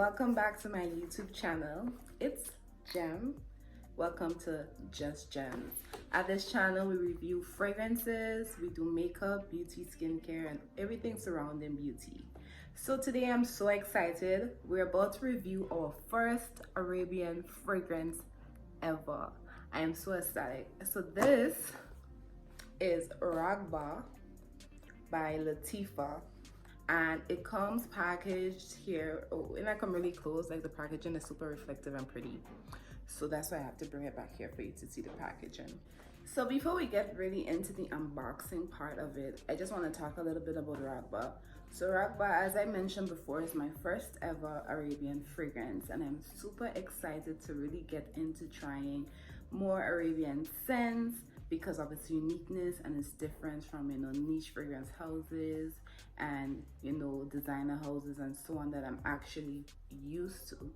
Welcome back to my YouTube channel. It's Gem. Welcome to Just Gems. At this channel, we review fragrances, we do makeup, beauty, skincare, and everything surrounding beauty. So today I'm so excited. We're about to review our first Arabian fragrance ever. I am so ecstatic. So this is Raghba by Lattafa. And it comes packaged here. Oh, and I come really close, like the packaging is super reflective and pretty. So that's why I have to bring it back here for you to see the packaging. So before we get really into the unboxing part of it, I just want to talk a little bit about Raghba. So Raghba, as I mentioned before, is my first ever Arabian fragrance, and I'm super excited to really get into trying more Arabian scents because of its uniqueness and its difference from, niche fragrance houses and, designer houses and so on that I'm actually used to.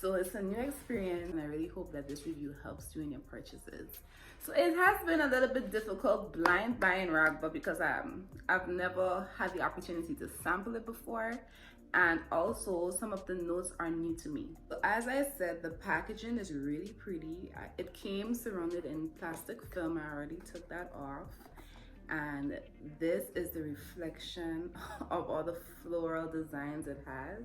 So it's a new experience, and I really hope that this review helps you in your purchases. So it has been a little bit difficult blind buying Raghba because I've never had the opportunity to sample it before, and also some of the notes are new to me. So as I said, the packaging is really pretty. It came surrounded in plastic film. I already took that off, and this is the reflection of all the floral designs it has.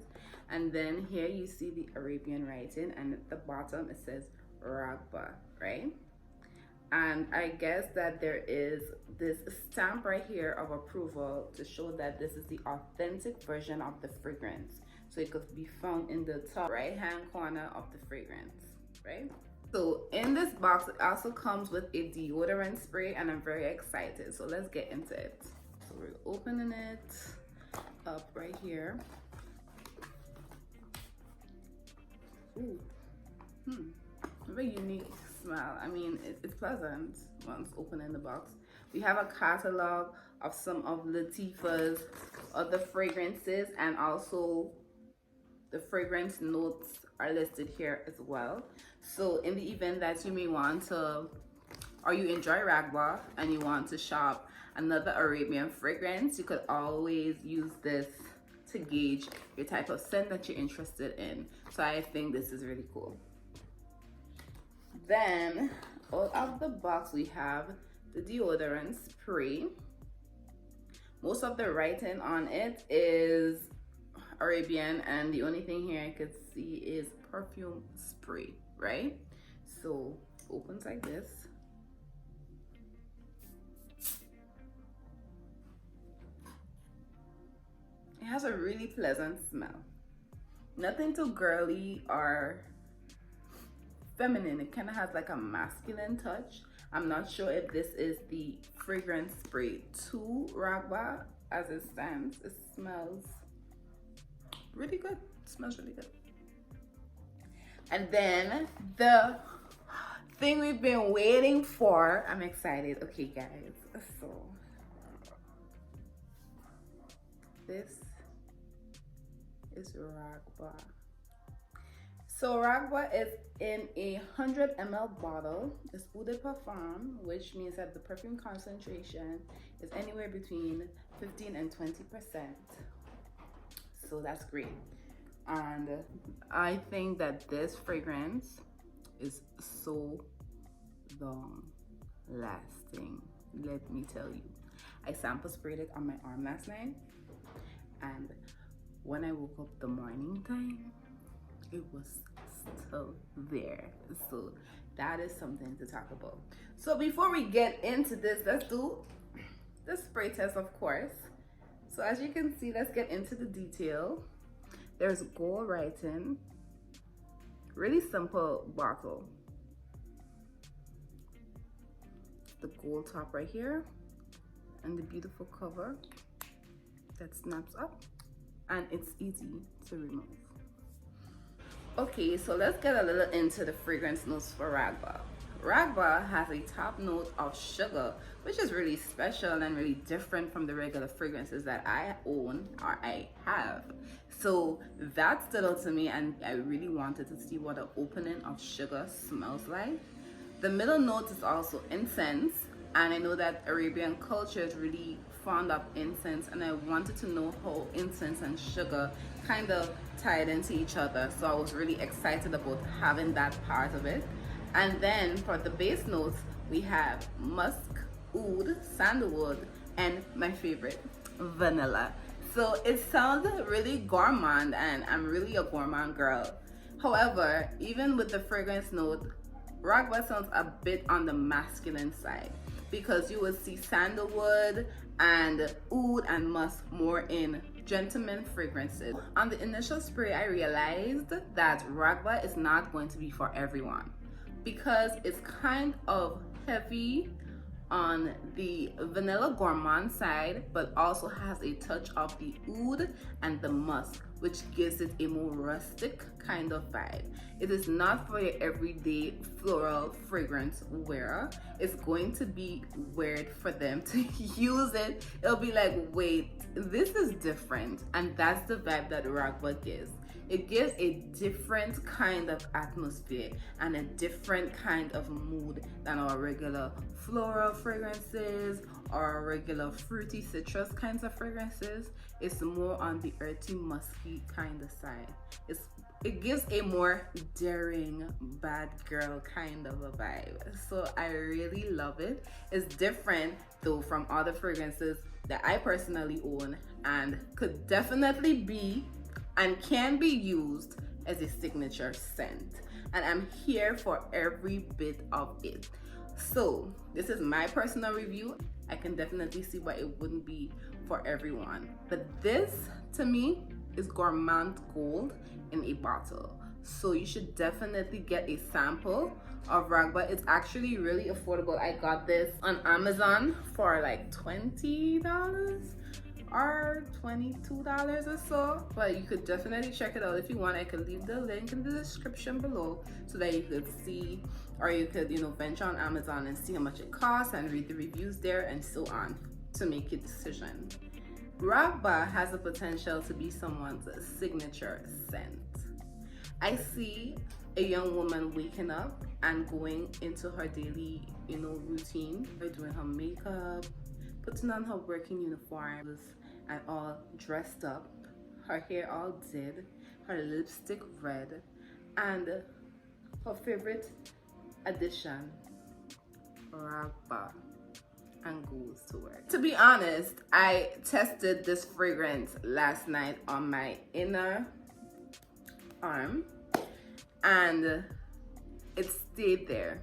And then here you see the Arabian writing, and at the bottom it says Raghba, right? And I guess that there is this stamp right here of approval to show that this is the authentic version of the fragrance. So it could be found in the top right hand corner of the fragrance, right? So in this box, it also comes with a deodorant spray, and I'm very excited. So let's get into it. So we're opening it up right here. Ooh, very unique smell. I mean, it's pleasant once opening the box. We have a catalog of some of Lattafa's other fragrances, and also the fragrance notes are listed here as well. So in the event that you may want to, or you enjoy Raghba and you want to shop another Arabian fragrance, you could always use this to gauge your type of scent that you're interested in. So I think this is really cool. Then out of the box we have the deodorant spray. Most of the writing on it is Arabian, and the only thing here I could see is perfume spray, right? So opens like this. It has a really pleasant smell. Nothing too girly or feminine. It kind of has like a masculine touch. I'm not sure if this is the fragrance spray to Raghba. As it stands, it smells really good. It smells really good. And then the thing we've been waiting for, I'm excited. Okay guys, so this is Raghba. So Raghba is in a 100 ml bottle. It's eau de parfum, which means that the perfume concentration is anywhere between 15 and 20%. So that's great. And I think that this fragrance is so long lasting. Let me tell you. I sample sprayed it on my arm last night, and when I woke up the morning time, it was still there. So that is something to talk about. So before we get into this, let's do the spray test, of course. So as you can see, let's get into the detail. There's gold writing, really simple bottle. The gold top right here, and the beautiful cover that snaps up, and it's easy to remove. Okay, so let's get a little into the fragrance notes for Raghba. Raghba has a top note of sugar, which is really special and really different from the regular fragrances that I own or I have. So that stood out to me, and I really wanted to see what an opening of sugar smells like. The middle note is also incense, and I know that Arabian culture is really fond of incense, and I wanted to know how incense and sugar kind of tied into each other. So I was really excited about having that part of it. And then for the base notes, we have musk, oud, sandalwood, and my favorite, vanilla. So it sounds really gourmand, and I'm really a gourmand girl. However, even with the fragrance note, Raghba sounds a bit on the masculine side, because you will see sandalwood and oud and musk more in gentleman fragrances. On the initial spray, I realized that Raghba is not going to be for everyone, because it's kind of heavy on the vanilla gourmand side, but also has a touch of the oud and the musk, which gives it a more rustic kind of vibe. It is not for your everyday floral fragrance wearer. It's going to be weird for them to use it. It'll be like, wait, this is different. And that's the vibe that Raghba gives. It gives a different kind of atmosphere and a different kind of mood than our regular floral fragrances or our regular fruity citrus kinds of fragrances. It's more on the earthy, musky kind of side. It gives a more daring, bad girl kind of a vibe. So I really love it. It's different though from other fragrances that I personally own, and could definitely be and can be used as a signature scent. And I'm here for every bit of it. So this is my personal review. I can definitely see why it wouldn't be for everyone. But this, to me, is gourmand gold in a bottle. So you should definitely get a sample of Raghba. It's actually really affordable. I got this on Amazon for like $20 or $22 or so, but you could definitely check it out if you want. I could leave the link in the description below so that you could see, or you could, venture on Amazon and see how much it costs and read the reviews there and so on to make your decision. Raghba has the potential to be someone's signature scent. I see a young woman waking up and going into her daily, routine, by doing her makeup, putting on her working uniform, and all dressed up, her hair all did, her lipstick red, and her favorite addition, Raghba, and goes to work. To be honest, I tested this fragrance last night on my inner arm, and it stayed there.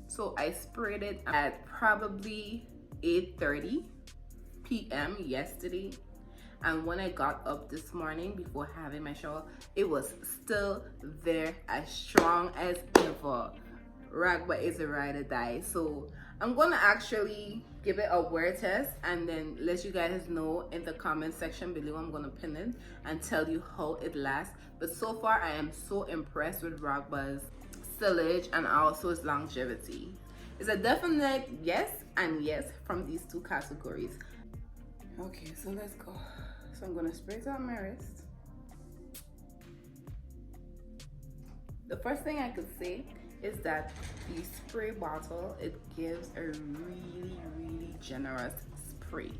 So I sprayed it at probably 8:30 p.m. yesterday, and when I got up this morning before having my shower, it was still there, as strong as ever. Raghba is a ride or die. So I'm gonna actually give it a wear test and then let you guys know in the comment section below. I'm gonna pin it and tell you how it lasts. But so far I am so impressed with Raghba's stillage and also its longevity. It's a definite yes and yes from these two categories. Okay, so let's go. So I'm gonna spray it on my wrist. The first thing I could say is that the spray bottle, it gives a really generous spray,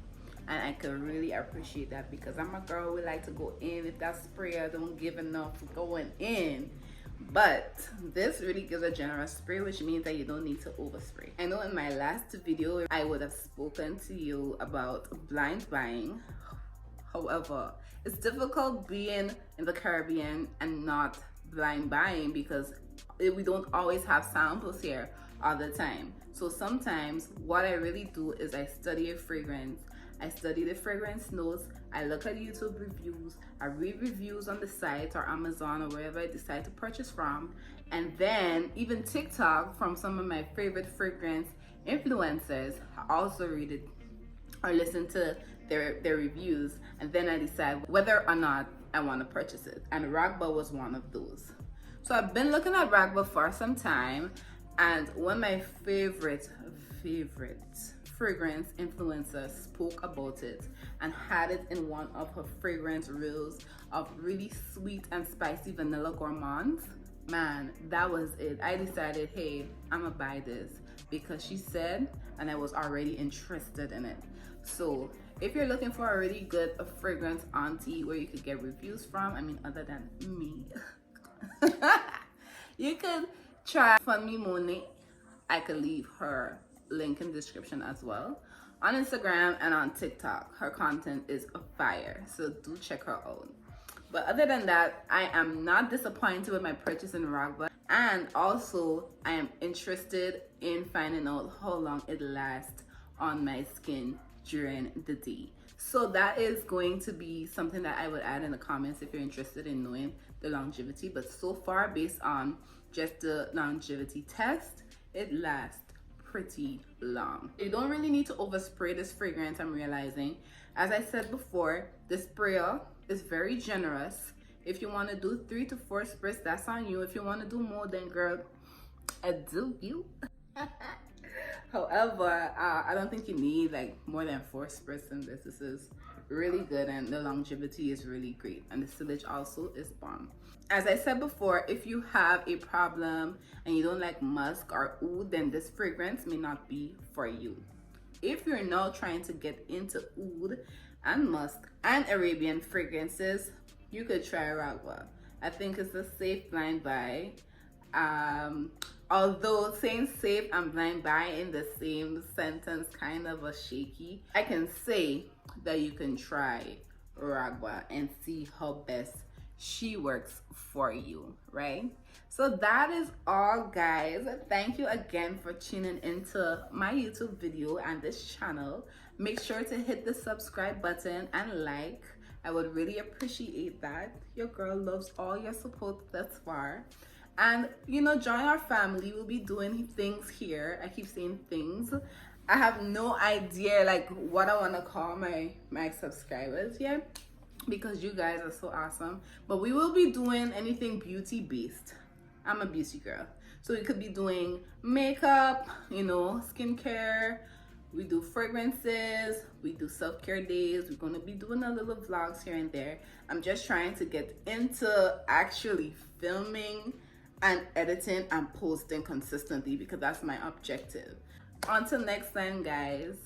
and I could really appreciate that, because I'm a girl who like to go in. If that sprayer don't give enough going in, but this really gives a generous spray, which means that you don't need to overspray. I know in my last video I would have spoken to you about blind buying. However, it's difficult being in the Caribbean and not blind buying, because we don't always have samples here all the time. So sometimes what I really do is I study a fragrance, I study the fragrance notes, I look at YouTube reviews, I read reviews on the site or Amazon or wherever I decide to purchase from, and then even TikTok from some of my favorite fragrance influencers. I also read it or listen to their reviews, and then I decide whether or not I want to purchase it. And Raghba was one of those. So I've been looking at Raghba for some time, and one of my favorite fragrance influencers spoke about it and had it in one of her fragrance reels of really sweet and spicy vanilla gourmands. Man, that was it. I decided, hey, I'm gonna buy this because she said, and I was already interested in it. So If you're looking for a really good fragrance auntie where you could get reviews from, I mean, other than me, you could try Funmi Monet. I could leave her link in the description as well. On Instagram and on TikTok, her content is fire, so do check her out. But other than that, I am not disappointed with my purchase in Raghba, and also I am interested in finding out how long it lasts on my skin during the day. So that is going to be something that I would add in the comments if you're interested in knowing the longevity. But so far, based on just the longevity test, it lasts pretty long. You don't really need to overspray this fragrance, I'm realizing. As I said before, the sprayer is very generous. If you want to do 3 to 4 sprays, that's on you. If you want to do more, then girl, do you. However, I don't think you need like more than 4 sprays in this. This is really good, and the longevity is really great, and the sillage also is bomb. As I said before, if you have a problem and you don't like musk or oud, then this fragrance may not be for you. If you're now trying to get into oud and musk and Arabian fragrances, you could try Raghba. I think it's a safe blind buy. Although saying safe and blind buy in the same sentence kind of a shaky, I can say that you can try Raghba and see how best she works for you, right? So that is all, guys. Thank you again for tuning into my YouTube video and this channel. Make sure to hit the subscribe button and like. I would really appreciate that. Your girl loves all your support thus far. And you know, join our family. We'll be doing things here. I keep saying things. I have no idea like what I want to call my subscribers yet, because you guys are so awesome. But we will be doing anything beauty based. I'm a beauty girl, so we could be doing makeup, you know, skincare. We do fragrances, we do self-care days. We're gonna be doing a little vlogs here and there. I'm just trying to get into actually filming and editing and posting consistently, because that's my objective. Until next time, guys.